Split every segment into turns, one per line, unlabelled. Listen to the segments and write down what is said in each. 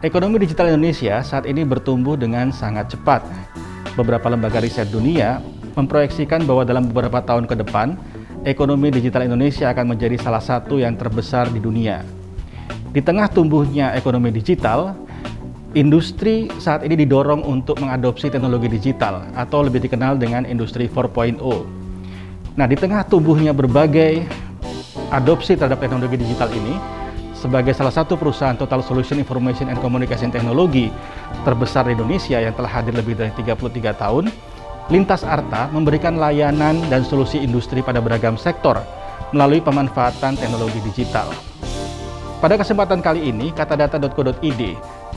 Ekonomi digital Indonesia saat ini bertumbuh dengan sangat cepat. Beberapa lembaga riset dunia memproyeksikan bahwa dalam beberapa tahun ke depan, ekonomi digital Indonesia akan menjadi salah satu yang terbesar di dunia. Di tengah tumbuhnya ekonomi digital, industri saat ini didorong untuk mengadopsi teknologi digital atau lebih dikenal dengan industri 4.0. Nah, di tengah tumbuhnya berbagai adopsi terhadap teknologi digital ini, sebagai salah satu perusahaan Total Solution Information and Communication Technology terbesar di Indonesia yang telah hadir lebih dari 33 tahun, Lintas Arta memberikan layanan dan solusi industri pada beragam sektor melalui pemanfaatan teknologi digital. Pada kesempatan kali ini, katadata.co.id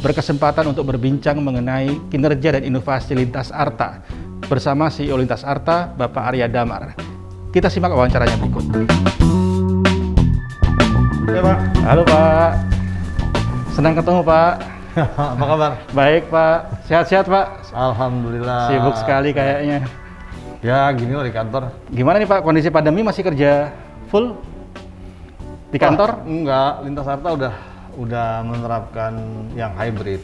berkesempatan untuk berbincang mengenai kinerja dan inovasi Lintas Arta bersama CEO Lintas Arta, Bapak Arya Damar. Kita simak wawancaranya berikut. Ya, Pak. Halo, Pak. Senang ketemu, Pak.
Apa kabar?
Baik, Pak. Sehat-sehat, Pak.
Alhamdulillah.
Sibuk sekali kayaknya.
Ya, gini loh di kantor.
Gimana nih, Pak? Kondisi pandemi masih kerja full di kantor?
Enggak, Lintas Arta udah menerapkan yang hybrid.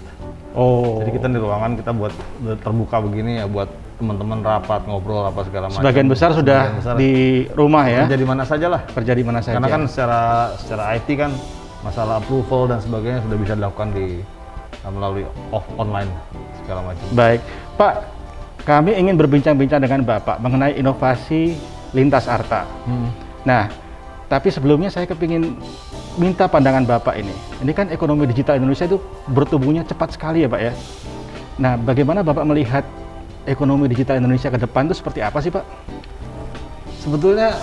Oh.
Jadi kita di ruangan kita buat terbuka begini ya buat teman-teman rapat, ngobrol apa segala macam.
Sebagian besar sudah di rumah ya?
Kerja di mana saja lah.
Kerja di mana saja.
Karena kan secara IT kan masalah approval dan sebagainya sudah bisa dilakukan melalui online segala macam.
Baik, Pak. Kami ingin berbincang-bincang dengan Bapak mengenai inovasi Lintas Arta. Nah, tapi sebelumnya saya kepingin minta pandangan Bapak ini. Ini kan ekonomi digital Indonesia itu bertumbuhnya cepat sekali ya, Pak ya. Nah, bagaimana Bapak melihat ekonomi digital Indonesia ke depan itu seperti apa sih, Pak?
Sebetulnya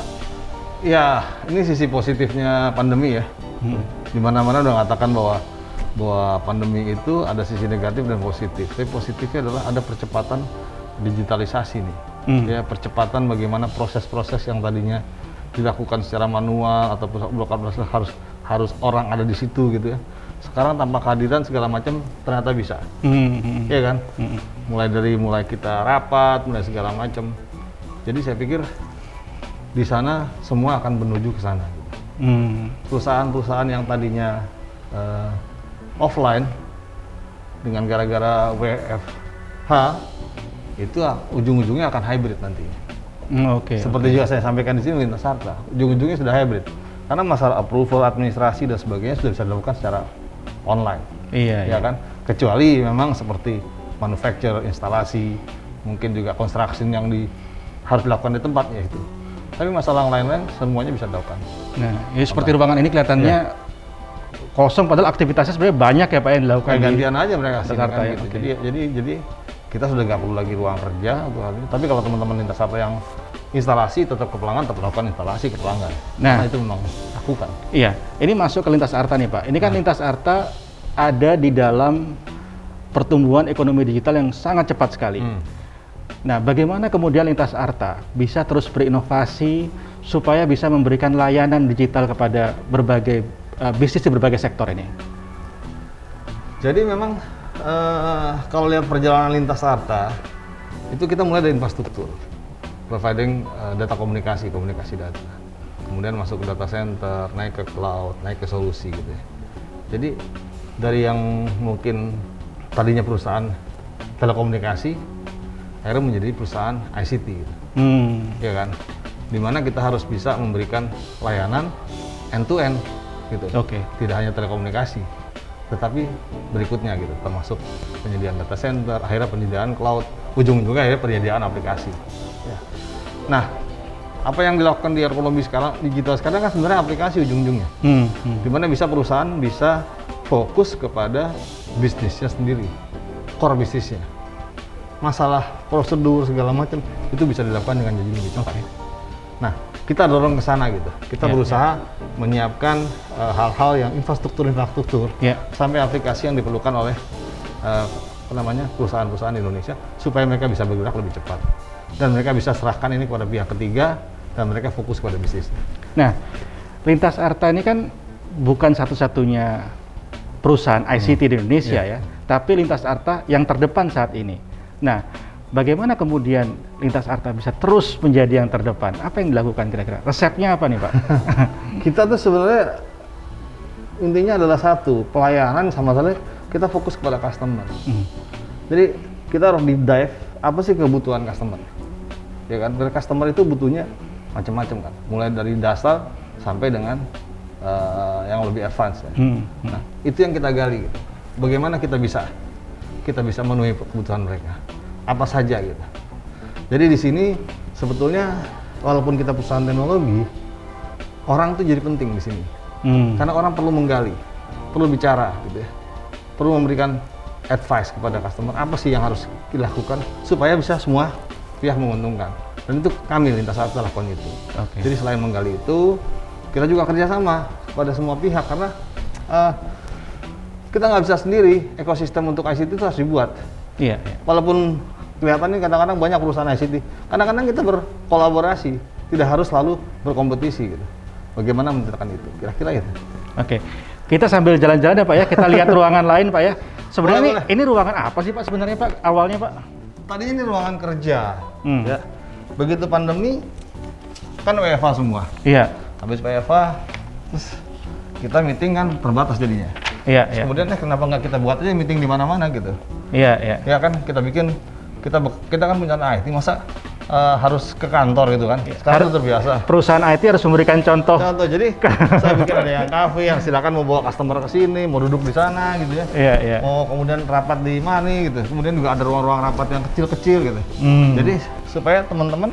ya ini sisi positifnya pandemi ya. Di mana-mana udah mengatakan bahwa pandemi itu ada sisi negatif dan positif. Tapi positifnya adalah ada percepatan digitalisasi nih. Ya, percepatan bagaimana proses-proses yang tadinya dilakukan secara manual atau proses harus orang ada di situ gitu ya. Sekarang tanpa kehadiran segala macam ternyata bisa. Iya kan? Mulai kita rapat, mulai segala macam. Jadi saya pikir di sana semua akan menuju ke sana. Perusahaan-perusahaan yang tadinya offline dengan gara-gara WFH itu ujung-ujungnya akan hybrid nantinya. Seperti juga saya sampaikan di sini Lintas Arta, ujung-ujungnya sudah hybrid. Karena masalah approval, administrasi dan sebagainya sudah bisa dilakukan secara online. Ya kan? Kecuali memang seperti manufacture, instalasi, mungkin juga construction yang harus dilakukan di tempat ya itu. Tapi masalah lain-lain semuanya bisa dilakukan.
Nah, ini seperti ruangan ini kelihatannya kosong padahal aktivitasnya sebenarnya banyak ya Pak yang dilakukan.
Gantian aja mereka sih kan,
ya.
gitu. Jadi kita sudah nggak perlu lagi ruang kerja untuk hal ini. Tapi kalau teman-teman Lintas Arta yang instalasi tetap ke pelanggan, tetap melakukan instalasi ke pelanggan. Nah, itu memang lakukan.
Iya, ini masuk ke Lintas Arta nih Pak. Ini kan Lintas Arta ada di dalam pertumbuhan ekonomi digital yang sangat cepat sekali. Nah, bagaimana kemudian Lintas Arta bisa terus berinovasi supaya bisa memberikan layanan digital kepada berbagai bisnis di berbagai sektor ini?
Jadi memang kalau lihat perjalanan Lintas Arta, itu kita mulai dari infrastruktur, providing data komunikasi data. Kemudian masuk ke data center, naik ke cloud, naik ke solusi gitu ya. Jadi dari yang mungkin tadinya perusahaan telekomunikasi, akhirnya menjadi perusahaan ICT gitu. Ya kan? Dimana kita harus bisa memberikan layanan end-to-end gitu. Tidak hanya telekomunikasi, tetapi berikutnya gitu, termasuk penyediaan data center, akhirnya penyediaan cloud, ujung-ujungnya akhirnya penyediaan aplikasi. Ya. Nah, apa yang dilakukan di ekonomi sekarang, digital sekarang kan sebenarnya aplikasi ujung-ujungnya. Dimana bisa perusahaan bisa fokus kepada bisnisnya sendiri, core bisnisnya. Masalah prosedur segala macam itu bisa dilakukan dengan jadi lebih cepat. Nah, kita dorong ke sana gitu. Kita berusaha menyiapkan hal-hal yang infrastruktur sampai aplikasi yang diperlukan oleh perusahaan-perusahaan di Indonesia supaya mereka bisa bergerak lebih cepat dan mereka bisa serahkan ini kepada pihak ketiga dan mereka fokus pada bisnis.
Nah, Lintas Arta ini kan bukan satu-satunya perusahaan ICT di Indonesia ya, tapi Lintas Arta yang terdepan saat ini. Nah, bagaimana kemudian Lintas Arta bisa terus menjadi yang terdepan? Apa yang dilakukan kira-kira? Resepnya apa nih Pak?
Kita tuh sebenarnya intinya adalah satu, pelayanan sama sekali kita fokus kepada customer. Jadi kita harus deep dive apa sih kebutuhan customer, ya kan? Dari customer itu butuhnya macam-macam kan, mulai dari dasar sampai dengan yang lebih advance ya. Nah itu yang kita gali gitu. Bagaimana kita bisa memenuhi kebutuhan mereka apa saja gitu. Jadi di sini sebetulnya walaupun kita perusahaan teknologi, orang tuh jadi penting di sini karena orang perlu menggali, perlu bicara gitu ya, perlu memberikan advice kepada customer apa sih yang harus dilakukan supaya bisa semua pihak menguntungkan. Dan itu kami Lintas Arta lakukan itu. Jadi selain menggali itu, kita juga kerjasama pada semua pihak karena kita nggak bisa sendiri. Ekosistem untuk ICT itu harus dibuat.
Iya.
Walaupun kelihatannya kadang-kadang banyak perusahaan ICT, kadang-kadang kita berkolaborasi, tidak harus selalu berkompetisi gitu. Bagaimana menentukan itu? Kira-kira itu.
Oke. Kita sambil jalan-jalan ya Pak ya, kita lihat ruangan lain Pak ya. Sebenarnya ini ruangan apa sih Pak sebenarnya Pak awalnya Pak?
Tadinya ini ruangan kerja. Ya. Begitu pandemi kan WFH semua.
Iya.
Habis WFH, terus kita meeting kan terbatas jadinya.
Iya.
Kemudian kenapa nggak kita buat aja meeting di mana-mana gitu?
Iya.
Ya kan kita bikin, kita kan punya IT, masa harus ke kantor gitu kan? Sekarang itu terbiasa.
Perusahaan IT harus memberikan contoh.
Jadi saya bikin ada yang kafe yang silakan mau bawa customer ke sini, mau duduk di sana gitu ya.
Iya.
Mau kemudian rapat di mana gitu. Kemudian juga ada ruang-ruang rapat yang kecil-kecil gitu. Jadi supaya teman-teman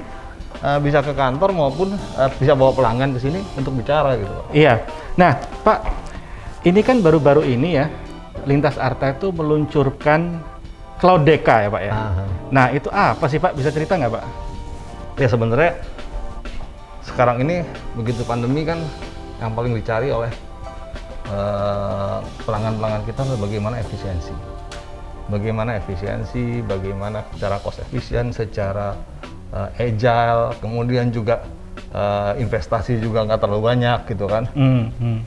bisa ke kantor maupun bisa bawa pelanggan ke sini untuk bicara gitu.
Iya. Nah, Pak, ini kan baru-baru ini ya, Lintas Arta itu meluncurkan Cloudeka ya Pak ya. Nah, itu apa sih Pak? Bisa cerita nggak Pak?
Ya sebenarnya sekarang ini begitu pandemi kan yang paling dicari oleh pelanggan-pelanggan kita adalah bagaimana efisiensi, bagaimana secara cost efisien, secara agile, kemudian juga investasi juga nggak terlalu banyak gitu kan.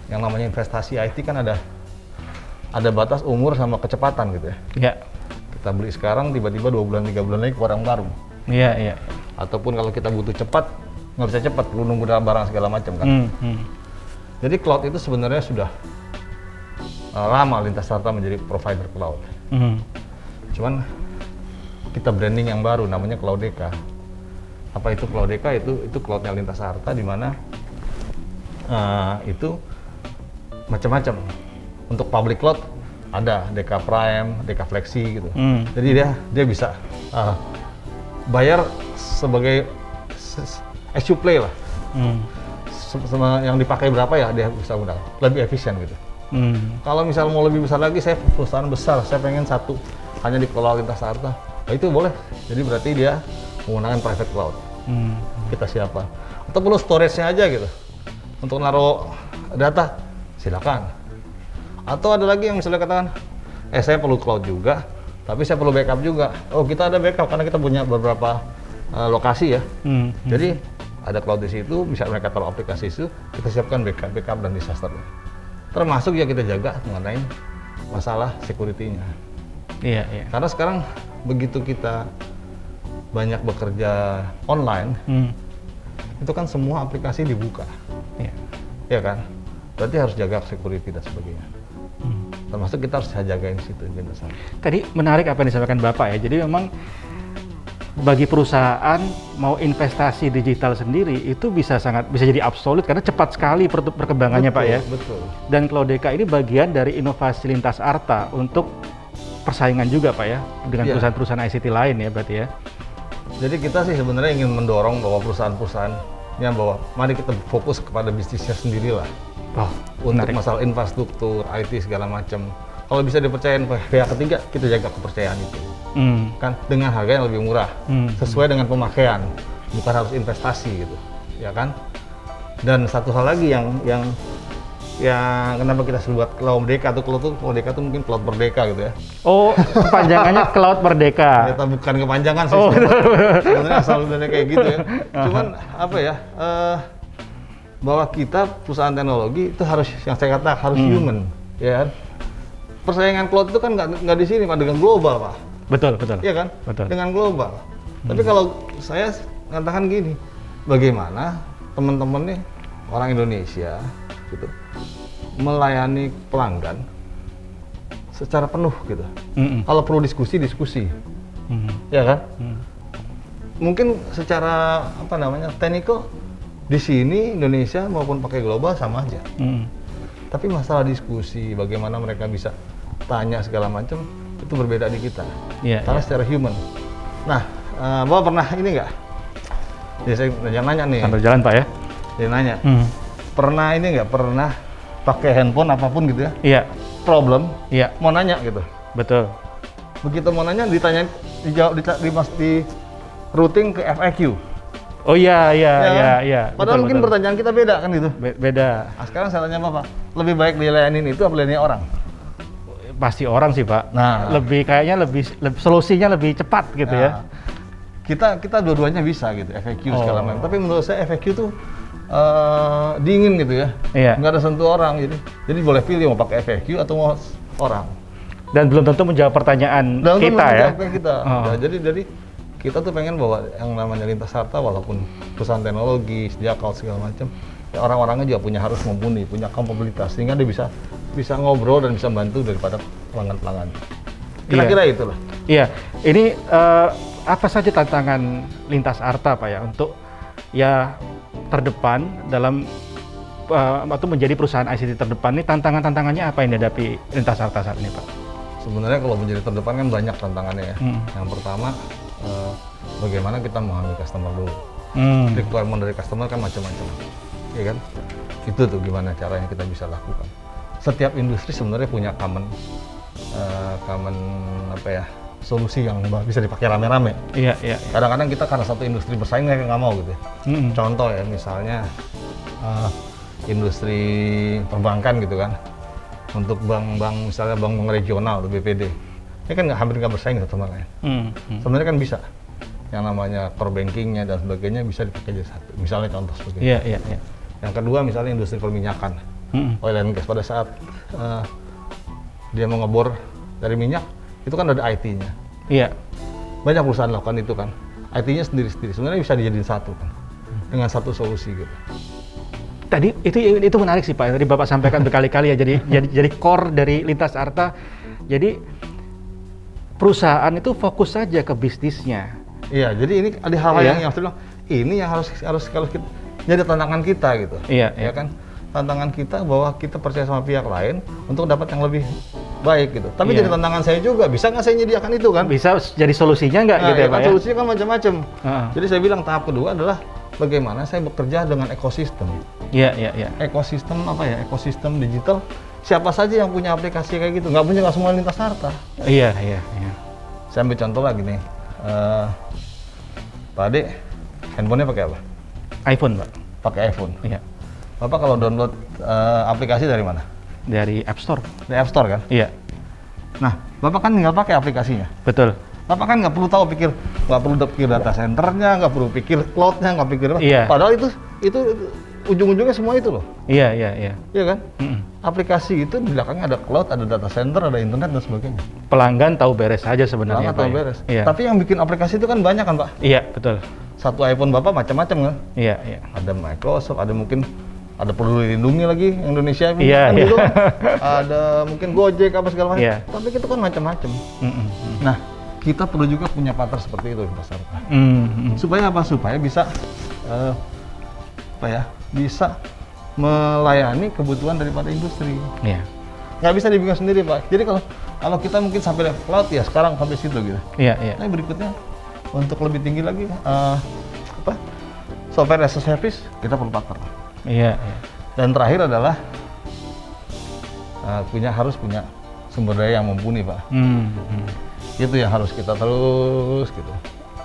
Yang namanya investasi IT kan ada batas umur sama kecepatan gitu ya.
Iya.
Kita beli sekarang tiba-tiba 2 bulan 3 bulan lagi keluar yang baru.
Iya.
Ataupun kalau kita butuh cepat, nggak bisa cepat, perlu nunggu dalam barang segala macam kan. Jadi cloud itu sebenarnya sudah lama Lintas Arta menjadi provider cloud. Cuman kita branding yang baru namanya Cloudeka. Apa itu Cloudeka? Itu cloudnya Lintas Arta di mana itu macam-macam. Untuk public cloud ada Deka Prime, Deka Flexi gitu. Jadi dia bisa bayar sebagai as you play lah. Sama yang dipakai berapa ya dia bisa gunakan. Lebih efisien gitu. Kalau misal mau lebih besar lagi, saya perusahaan besar, saya pengen satu hanya dikelola Lintas Arta. Nah, itu boleh. Jadi berarti dia menggunakan private cloud. Kita siapa? Atau perlu storage-nya aja gitu. Untuk naruh data, silakan. Atau ada lagi yang misalnya katakan, saya perlu cloud juga, tapi saya perlu backup juga. Oh, kita ada backup karena kita punya beberapa lokasi ya. Jadi ada cloud di situ, bisa mereka taruh aplikasi itu, kita siapkan backup dan disaster. Termasuk ya kita jaga mengenai masalah security-nya.
Iya.
Karena sekarang begitu kita banyak bekerja online, itu kan semua aplikasi dibuka. Iya kan? Berarti harus jaga security dan sebagainya. Termasuk kita harus jagain situ.
Tadi menarik apa yang disampaikan Bapak ya. Jadi memang bagi perusahaan mau investasi digital sendiri itu bisa jadi absolut karena cepat sekali perkembangannya Pak ya.
Betul.
Dan Cloudeka ini bagian dari inovasi Lintas Arta untuk persaingan juga Pak ya dengan perusahaan-perusahaan ICT lain ya berarti ya.
Jadi kita sih sebenarnya ingin mendorong bahwa perusahaan-perusahaannya bahwa mari kita fokus kepada bisnisnya sendiri lah. Untuk masalah infrastruktur, IT segala macam. Kalau bisa dipercayain pihak ketiga, kita jaga kepercayaan itu. Kan dengan harga yang lebih murah, sesuai dengan pemakaian, bukan harus investasi gitu, ya kan? Dan satu hal lagi yang kenapa kita buat Cloudeka atau Cloudeka itu mungkin cloud merdeka gitu ya.
Oh, kepanjangannya Cloud Merdeka.
Ternyata bukan kepanjangan sih. Sebenarnya asal usulnya kayak gitu ya. Cuman apa ya? Bahwa kita perusahaan teknologi itu harus yang saya katakan harus human, ya kan? Persaingan cloud itu kan nggak di sini Pak, dengan global Pak.
Betul.
Iya kan?
Betul.
Dengan global. Tapi kalau saya katakan gini, bagaimana teman-teman nih orang Indonesia gitu melayani pelanggan secara penuh gitu.
Mm-mm.
Kalau perlu diskusi, ya kan? Mungkin secara apa namanya technical di sini Indonesia maupun pakai global sama aja. Tapi masalah diskusi, bagaimana mereka bisa tanya segala macam itu berbeda di kita. Karena secara human. Nah, Bapak pernah ini nggak? Ya saya nanya nih.
Sambil jalan Pak ya.
Dia nanya. Pernah ini nggak? Pernah pakai handphone apapun gitu ya?
Iya.
Problem.
Iya.
Mau nanya gitu.
Betul.
Begitu mau nanya ditanyain, dijawab, di routing ke FAQ.
Oh iya.
Padahal mungkin pertanyaan kita beda kan gitu.
Beda.
Nah, sekarang saya tanya Bapak, lebih baik dilayanin itu apa dilayani orang?
Pasti orang sih Pak.
Nah,
Kayaknya lebih solusinya lebih cepat gitu ya.
Kita dua-duanya bisa gitu, FAQ segala macam. Tapi menurut saya FAQ tuh dingin gitu ya.
Iya.
Nggak ada sentuh orang jadi boleh pilih mau pakai FAQ atau mau orang.
Dan belum tentu menjawab pertanyaan kita ya.
Nah, jadi kita tuh pengen bahwa yang namanya lintas harta walaupun perusahaan teknologi, sejak cloud segala macam, ya orang-orangnya juga harus mumpuni, punya kapabilitas sehingga dia bisa ngobrol dan bisa bantu daripada pelanggan-pelanggan. Kira-kira itulah.
Iya. Ini apa saja tantangan lintas harta Pak ya untuk ya terdepan dalam atau menjadi perusahaan ICT terdepan ini tantangannya apa yang dihadapi lintas harta saat ini Pak?
Sebenarnya kalau menjadi terdepan kan banyak tantangannya ya. Yang pertama bagaimana kita memahami customer dulu. Requirement dari customer kan macam-macam, ya kan? Itu tuh gimana caranya kita bisa lakukan. Setiap industri sebenarnya punya common apa ya, solusi yang bisa dipakai rame-rame.
Iya.
Kadang-kadang kita karena satu industri bersaing nggak mau gitu. Contoh ya, misalnya industri perbankan gitu kan. Untuk bank misalnya bank regional atau BPD, ini kan hampir nggak bersaing sama lain. Sebenarnya kan bisa. Yang namanya core bankingnya dan sebagainya bisa dipakai jadi satu. Misalnya contoh seperti itu.
Iya.
Yang kedua misalnya industri perminyakan, oil and gas. Pada saat dia mau ngebor dari minyak, itu kan ada IT-nya.
Iya.
Banyak perusahaan lakukan itu kan. IT-nya sendiri-sendiri. Sebenarnya bisa dijadiin satu kan, dengan satu solusi gitu.
Tadi itu menarik sih Pak. Tadi Bapak sampaikan berkali-kali ya. Jadi core dari lintas harta. Jadi perusahaan itu fokus saja ke bisnisnya.
Iya. Jadi ini ada hal-hal yang saya bilang. Ini yang harus kita jadi tantangan kita gitu.
Iya.
Ya kan. Tantangan kita bahwa kita percaya sama pihak lain untuk dapat yang lebih baik gitu. Tapi jadi tantangan saya juga, bisa nggak saya nyediakan itu kan?
Bisa jadi solusinya nggak gitu ya Pak ya?
Solusinya kan macam-macam. Jadi saya bilang tahap kedua adalah bagaimana saya bekerja dengan ekosistem.
Iya.
Ekosistem apa ya? Ekosistem digital. Siapa saja yang punya aplikasi kayak gitu? Nggak semua lintas harta.
Iya.
Saya ambil contoh lagi nih. Pak Ade, handphonenya pakai apa?
iPhone Pak.
Pakai iPhone.
Iya.
Bapak kalau download aplikasi dari mana?
Dari App Store.
Dari App Store kan?
Iya.
Nah, Bapak kan tinggal pakai aplikasinya.
Betul.
Bapak kan nggak perlu pikir data centernya, nggak perlu pikir cloudnya, nggak pikir apa.
Iya.
Padahal itu ujung-ujungnya semua itu loh.
Iya.
Iya kan? Aplikasi itu di belakangnya ada cloud, ada data center, ada internet dan sebagainya.
Pelanggan tahu beres saja sebenarnya.
Pelanggan tahu beres.
Iya.
Tapi yang bikin aplikasi itu kan banyak kan Pak?
Iya, betul.
Satu iPhone Bapak macam-macam kan?
Iya.
Ada Microsoft, ada mungkin ada perlu dilindungi lagi Indonesia
Iya.
Gitu kan? Ada mungkin Gojek apa segala macam.
Iya.
Tapi itu kan macam-macam. Nah, kita perlu juga punya partner seperti itu di pasar. Supaya apa? Supaya bisa bisa melayani kebutuhan daripada industri.
Iya.
Nggak bisa dibikin sendiri Pak. Jadi kalau kita mungkin sampai level cloud ya sekarang sampai situ gitu.
Iya.
Nah berikutnya untuk lebih tinggi lagi software as a service kita perlu partner.
Iya.
Dan terakhir adalah harus punya sumber daya yang mumpuni Pak. Itu yang harus kita terus gitu.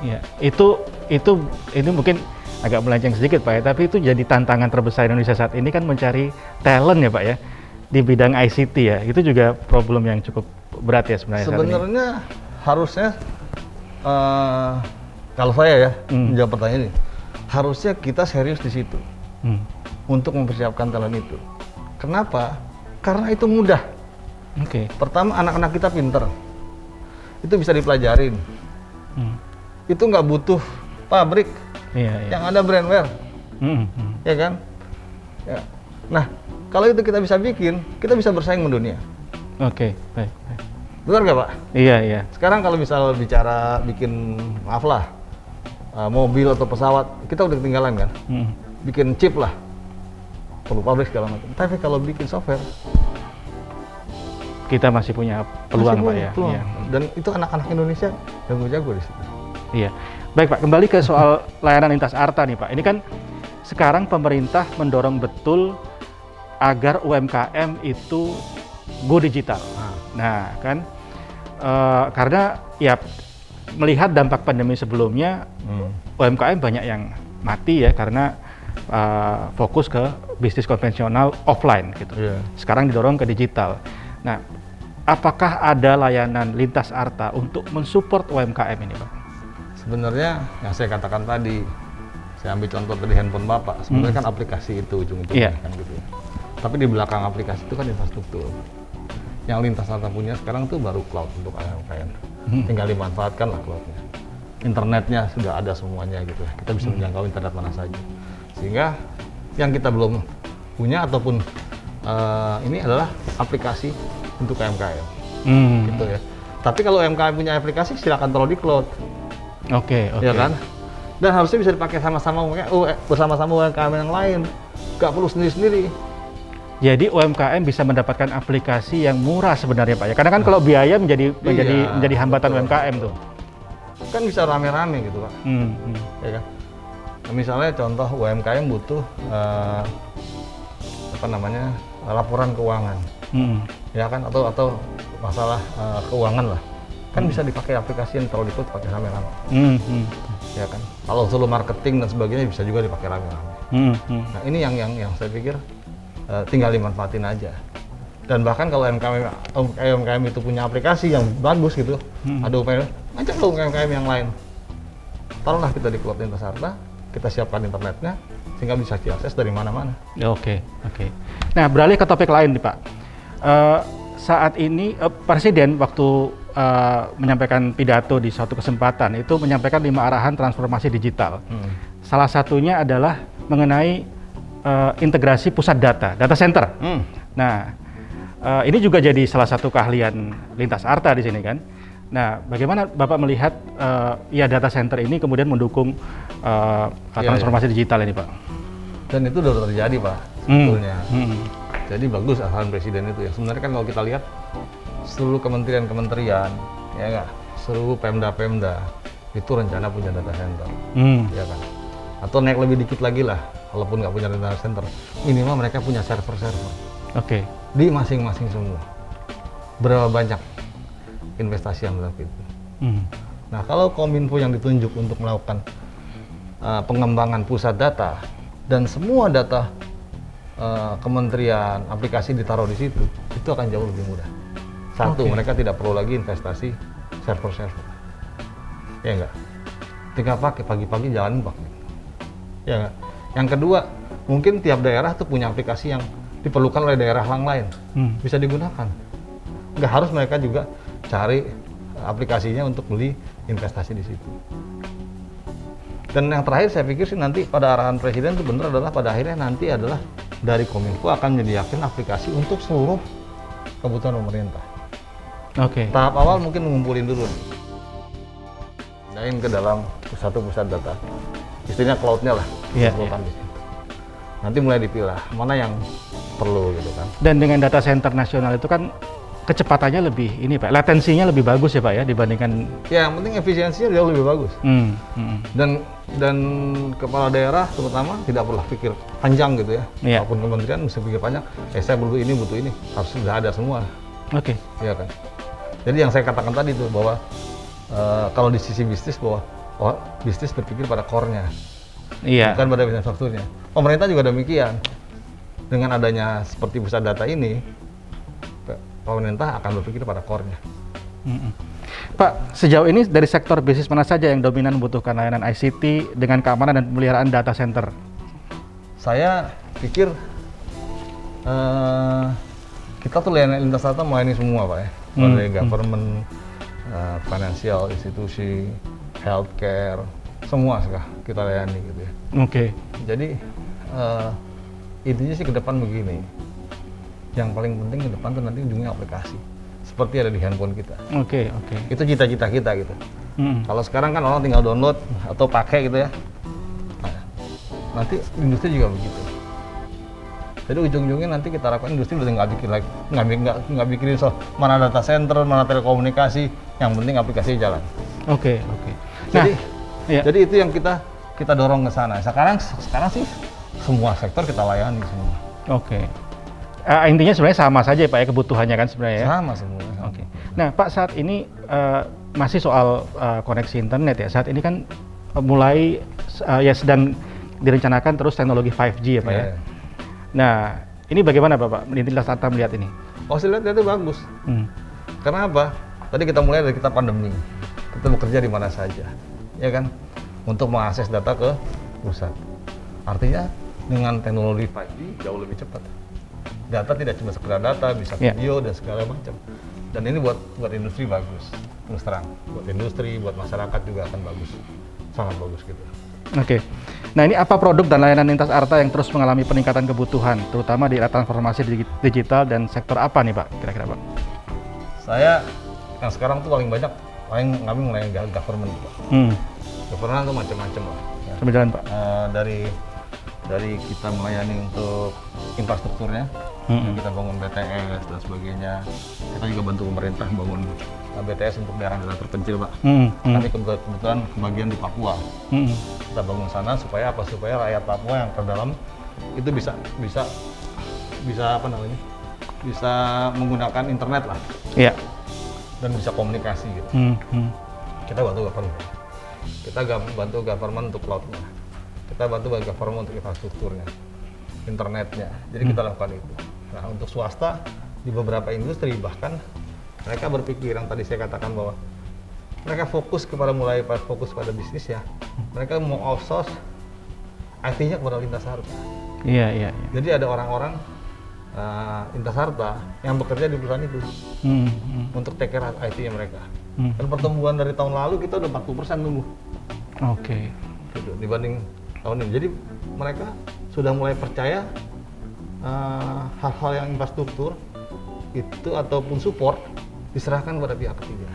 Iya. Itu mungkin agak melenceng sedikit Pak ya, tapi itu jadi tantangan terbesar Indonesia saat ini kan mencari talent ya Pak ya di bidang ICT ya. Itu juga problem yang cukup berat ya sebenarnya.
Sebenarnya harusnya kalau saya ya menjawab pertanyaan ini, harusnya kita serius di situ untuk mempersiapkan talent itu. Kenapa? Karena itu mudah.
Oke.
Pertama anak-anak kita pinter, itu bisa dipelajarin. Itu nggak butuh pabrik.
Iya.
Yang ada brandware, ya kan? Ya. Nah, kalau itu kita bisa bikin, kita bisa bersaing mendunia.
Oke, baik.
Benar nggak Pak?
Iya, iya.
Sekarang kalau misal bicara bikin, maaf lah, mobil atau pesawat, kita udah ketinggalan kan? Bikin chip lah, perlu pabrik segala macam. Tapi kalau bikin software,
Kita masih punya peluang, Pak ya.
peluang.
Iya.
Dan itu anak-anak Indonesia jago-jago di situ.
Iya. Baik Pak, kembali ke soal layanan lintas arta nih Pak. Ini kan sekarang pemerintah mendorong betul agar UMKM itu go digital. Nah, kan karena ya melihat dampak pandemi sebelumnya, UMKM banyak yang mati ya karena fokus ke bisnis konvensional offline gitu.
Iya.
Sekarang didorong ke digital. Nah, apakah ada layanan lintas arta untuk mensupport UMKM ini Pak?
Sebenarnya yang saya katakan tadi, saya ambil contoh tadi handphone Bapak, sebenarnya kan aplikasi itu ujung-ujungnya kan gitu ya. Tapi di belakang aplikasi itu kan infrastruktur. Yang lintas arta punya sekarang tuh baru cloud untuk UMKM. Tinggal dimanfaatkan lah cloudnya. Internetnya sudah ada semuanya gitu ya. Kita bisa menjangkau internet mana saja. Sehingga yang kita belum punya ataupun ini adalah aplikasi untuk UMKM. Gitu ya. Tapi kalau UMKM punya aplikasi silakan taruh di cloud.
Oke.
Ya kan? Dan harusnya bisa dipakai sama-sama bersama-sama UMKM yang lain. Nggak perlu sendiri-sendiri.
Jadi UMKM bisa mendapatkan aplikasi yang murah sebenarnya Pak ya. Karena kan kalau biaya menjadi hambatan
betul.
UMKM tuh.
Kan bisa rame-rame gitu Pak. Ya kan? Nah, misalnya contoh UMKM butuh laporan keuangan. Ya kan? Atau masalah keuangan lah. Kan bisa dipakai aplikasi yang terlalu pakai rame-rame. Ya kan? Kalau selalu marketing dan sebagainya bisa juga dipakai rame-rame. Nah, ini yang saya pikir tinggal dimanfaatin aja. Dan bahkan kalau UMKM itu punya aplikasi yang bagus gitu, ada upaya, ajak lo UMKM yang lain. Taruhlah kita di cloud lintas arta, kita siapkan internetnya, sehingga bisa diakses dari mana-mana.
Oke. Nah, beralih ke topik lain nih Pak. Saat ini Presiden waktu menyampaikan pidato di suatu kesempatan itu menyampaikan 5 arahan transformasi digital. Salah satunya adalah mengenai integrasi pusat data center. Nah, ini juga jadi salah satu keahlian lintas arta di sini kan. Nah, bagaimana Bapak melihat data center ini kemudian mendukung transformasi digital ini Pak?
Dan itu sudah terjadi Pak, sebetulnya. Jadi bagus arahan Presiden itu ya. Sebenarnya kan kalau kita lihat seluruh kementerian-kementerian, ya nggak, seluruh Pemda itu rencana punya data center, ya kan? Atau naik lebih dikit lagi lah, walaupun nggak punya data center, minimal mereka punya server-server.
Oke.
Di masing-masing semua. Berapa banyak investasi yang dilakukan itu? Nah, kalau Kominfo yang ditunjuk untuk melakukan pengembangan pusat data dan semua data kementerian, aplikasi ditaruh di situ, itu akan jauh lebih mudah. Satu, mereka tidak perlu lagi investasi server-server. Ya enggak? Tinggal pakai, pagi-pagi jalanin pakai. Ya enggak? Yang kedua, mungkin tiap daerah tuh punya aplikasi yang diperlukan oleh daerah yang lain. Bisa digunakan. Enggak harus mereka juga cari aplikasinya untuk beli investasi di situ. Dan yang terakhir saya pikir sih nanti pada arahan Presiden itu benar adalah pada akhirnya nanti adalah dari Kominfo akan menyediakan aplikasi untuk seluruh kebutuhan pemerintah. Tahap awal mungkin ngumpulin dulu, pindahin ke dalam satu pusat data, istilahnya cloud-nya lah, kumpulkan di situ. Nanti mulai dipilah mana yang perlu gitu kan. Dan
dengan data center nasional itu kan kecepatannya lebih ini Pak, latensinya lebih bagus ya Pak ya dibandingkan. Ya, yang penting efisiensinya jauh lebih bagus. Dan kepala daerah terutama tidak perlu pikir panjang gitu ya. Walaupun kementerian mesti pikir panjang, saya butuh ini, harus sudah ada semua. Iya kan. Jadi yang saya katakan tadi itu bahwa kalau di sisi bisnis bahwa bisnis berpikir pada core-nya, bukan pada infrastrukturnya. Pemerintah juga demikian. Dengan adanya seperti pusat data ini, pemerintah akan berpikir pada core-nya. Pak, sejauh ini dari sektor bisnis mana saja yang dominan membutuhkan layanan ICT dengan keamanan dan pemeliharaan data center?
Saya pikir kita tuh layanan lintas data melayani semua Pak ya. Dari government, financial institusi, healthcare, semua kita layani gitu ya. Jadi intinya sih ke depan begini. Yang paling penting ke depan tuh nanti ujungnya aplikasi. seperti ada di handphone kita.
Oke.
Itu cita-cita kita gitu.
Mm.
Kalau sekarang kan orang tinggal download atau pakai gitu ya. Nah, nanti industri juga begitu. Jadi ujung-ujungnya nanti kita harapkan industri udah nggak bikin lagi, nggak bikin soal mana data center, mana telekomunikasi, yang penting aplikasinya jalan.
Oke. Nah,
Jadi itu yang kita dorong ke sana. Sekarang sih semua sektor kita layani semua.
Oke. Intinya sebenarnya sama saja ya Pak ya kebutuhannya kan sebenarnya ya?
Sama semua.
Oke. Nah Pak, saat ini masih soal koneksi internet ya. Saat ini kan mulai ya sedang direncanakan terus teknologi 5G ya Pak ya. Nah ini bagaimana Bapak Lintas Arta melihat ini?
Oh, saya lihat itu bagus. Karena apa? Tadi kita mulai dari kita pandemi. Kita bekerja di mana saja, ya kan? Untuk mengakses data ke pusat. Artinya dengan teknologi 5G jauh lebih cepat. Data tidak cuma sekedar data, bisa video dan segala macam. Dan ini buat industri bagus, terus terang. Buat industri, buat masyarakat juga akan bagus, sangat bagus gitu.
Oke. Nah ini apa produk dan layanan Lintas Arta yang terus mengalami peningkatan kebutuhan, terutama di era transformasi digital dan sektor apa nih Pak, kira-kira Pak?
Saya yang sekarang tuh paling banyak, kami melayani government Pak. Government tuh macam-macam lah. Ya.
Berjalan Pak.
Dari kita melayani untuk infrastrukturnya, kita bangun BTS dan sebagainya. Kita juga bantu pemerintah bangun BTS untuk daerah-daerah terpencil, Pak. Kami kebetulan kebagian di Papua. Kita bangun sana supaya apa? Supaya rakyat Papua yang terdalam itu bisa apa namanya? Bisa menggunakan internet lah.
Iya.
Dan bisa komunikasi gitu. Kita bantu government. Kita bantu government untuk cloud-nya. Kita bantu government untuk infrastrukturnya, internetnya. Jadi kita lakukan itu. Nah untuk swasta di beberapa industri bahkan mereka berpikir yang tadi saya katakan bahwa mereka fokus pada bisnis ya. Mereka mau outsource IT-nya kepada Lintas Arta.
Iya.
Jadi ada orang-orang Lintas Arta yang bekerja di perusahaan itu untuk take care IT-nya mereka. Dan pertumbuhan dari tahun lalu kita udah 40% tumbuh.
Oke.
Gitu, dibanding tahun ini. Jadi mereka sudah mulai percaya hal-hal yang infrastruktur itu ataupun support diserahkan pada pihak ketiga.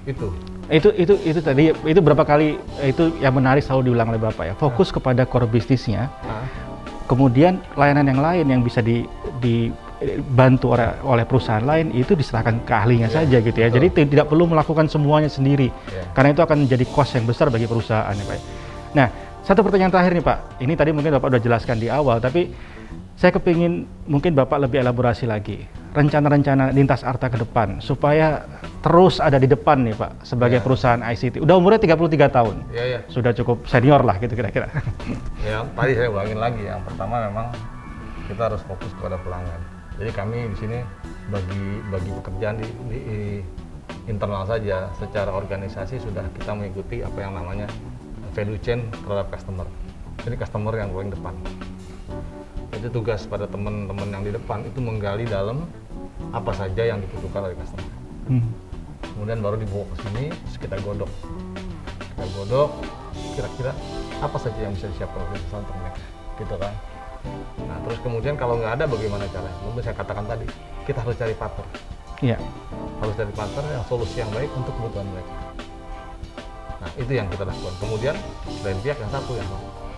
Itu tadi itu berapa kali itu yang menarik selalu diulang oleh Bapak ya. Fokus kepada core bisnisnya. Kemudian layanan yang lain yang bisa dibantu oleh perusahaan lain itu diserahkan ke ahlinya saja gitu ya. Betul. Jadi tidak perlu melakukan semuanya sendiri. Karena itu akan menjadi cost yang besar bagi perusahaan ya Pak. Nah, satu pertanyaan terakhir nih Pak. Ini tadi mungkin Bapak udah jelaskan di awal, tapi saya kepingin mungkin Bapak lebih elaborasi lagi. Rencana-rencana Lintas Arta ke depan, supaya terus ada di depan nih Pak, sebagai perusahaan ICT. Udah umurnya 33 tahun. Sudah cukup senior lah gitu kira-kira.
Ya, tadi saya ulangin lagi. Yang pertama memang kita harus fokus kepada pelanggan. Jadi kami di sini bagi pekerjaan di internal saja, secara organisasi sudah kita mengikuti apa yang namanya value chain terhadap customer. Jadi customer yang paling depan. Itu tugas pada teman-teman yang di depan itu menggali dalam apa saja yang dibutuhkan oleh customer. Kemudian baru dibawa ke sini, terus kita godok. Kira-kira apa saja yang bisa disiapkan oleh perusahaan untuk mereka, gitu kan? Nah, terus kemudian kalau nggak ada bagaimana caranya? Mungkin saya katakan tadi, kita harus cari partner. Iya. Harus cari partner yang solusi yang baik untuk kebutuhan mereka. Nah, itu yang kita lakukan. Kemudian lain pihak yang satu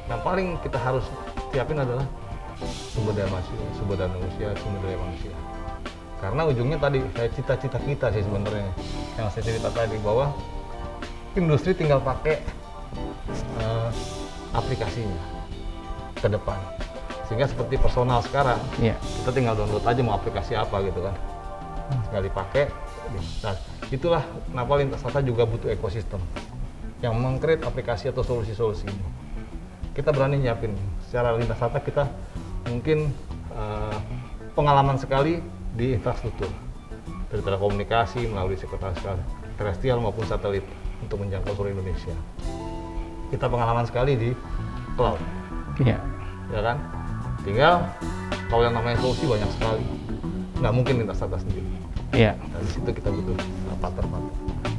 yang paling kita harus siapin adalah sumber daya manusia. Karena ujungnya tadi cita-cita kita sih sebenarnya yang saya cerita tadi bahwa industri tinggal pakai aplikasinya ke depan. Sehingga seperti personal sekarang, kita tinggal download aja mau aplikasi apa gitu kan. Tinggal dipakai. Nah, itulah kenapa Lintas Arta juga butuh ekosistem yang meng-create aplikasi atau solusi-solusi ini. Kita berani nyiapin. Secara Lintas Arta kita mungkin pengalaman sekali di infrastruktur. Dari telekomunikasi melalui sekretaris terestrial maupun satelit untuk menjangkau seluruh Indonesia. Kita pengalaman sekali di cloud. Ya kan? Tinggal kalau yang namanya solusi banyak sekali. Nggak mungkin Lintas Arta sendiri. Dan di situ kita butuh partner-partner.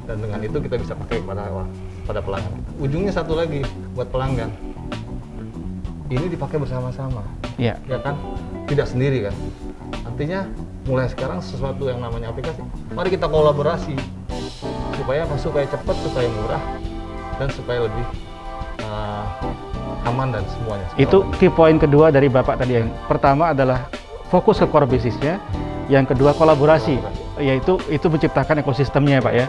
Dan dengan itu kita bisa pakai pada pelanggan kita. Ujungnya satu lagi buat pelanggan. Ini dipakai bersama-sama. Ya kan? Tidak sendiri kan? Artinya mulai sekarang sesuatu yang namanya aplikasi, mari kita kolaborasi supaya cepat, supaya murah, dan supaya lebih aman dan semuanya.
Itu key point kedua dari Bapak tadi. Yang pertama adalah fokus ke core business-nya, yang kedua kolaborasi, yaitu menciptakan ekosistemnya ya Pak ya.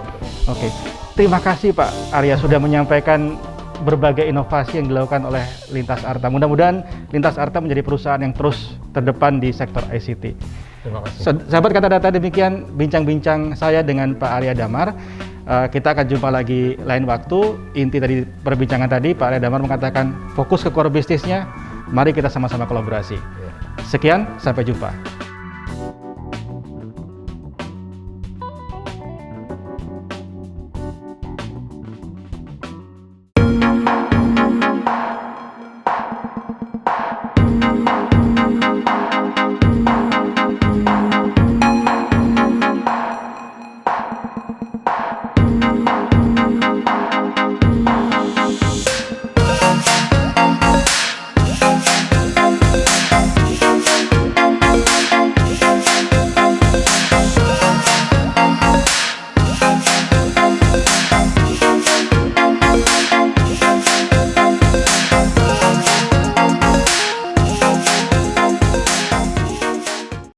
Oke. Terima kasih Pak Arya sudah menyampaikan berbagai inovasi yang dilakukan oleh Lintas Arta. Mudah-mudahan Lintas Arta menjadi perusahaan yang terus terdepan di sektor ICT.
Terima kasih.
Sahabat Kata Data, demikian bincang-bincang saya dengan Pak Arya Damar. Kita akan jumpa lagi lain waktu. Inti dari perbincangan tadi, Pak Arya Damar mengatakan fokus ke core bisnisnya, mari kita sama-sama kolaborasi. Sekian, sampai jumpa.